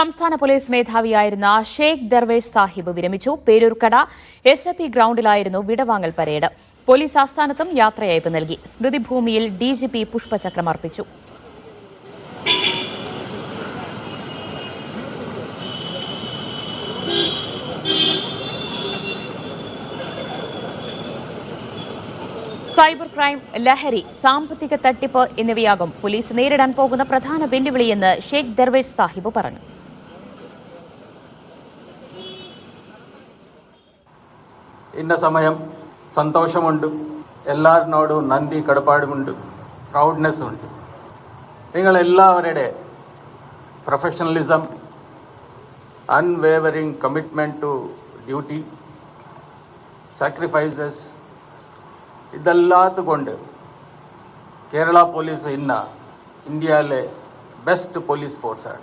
സംസ്ഥാന പോലീസ് മേധാവിയായിരുന്ന ഷേഖ് ദർവേഷ് സാഹിബ് വിരമിച്ചു. പേരൂർക്കട SAP ഗ്രൌണ്ടിലായിരുന്നു വിടവാങ്ങൽ പരേഡ്. പോലീസ് ആസ്ഥാനത്തും യാത്രയയപ്പ് നൽകി. സ്മൃതിഭൂമിയിൽ DGP പുഷ്പചക്രം അർപ്പിച്ചു. സൈബർ ക്രൈം, ലഹരി, സാമ്പത്തിക തട്ടിപ്പ് എന്നിവയാകും പോലീസ് നേരിടാൻ പോകുന്ന പ്രധാന വെല്ലുവിളിയെന്ന് ഷേഖ് ദർവേഷ് സാഹിബ് പറഞ്ഞു. ഇന്ന സമയം സന്തോഷമുണ്ട്, എല്ലാവരിനോടും നന്ദി കടപ്പാടുമുണ്ട്, പ്രൗഡ്നെസ് ഉണ്ട്. നിങ്ങളെല്ലാവരുടെ professionalism, unwavering commitment to duty, sacrifices ഇതല്ലാത്തുകൊണ്ട് കേരള പോലീസ് ഇന്ന് ഇന്ത്യയിലെ ബെസ്റ്റ് പോലീസ് ഫോഴ്സാണ്.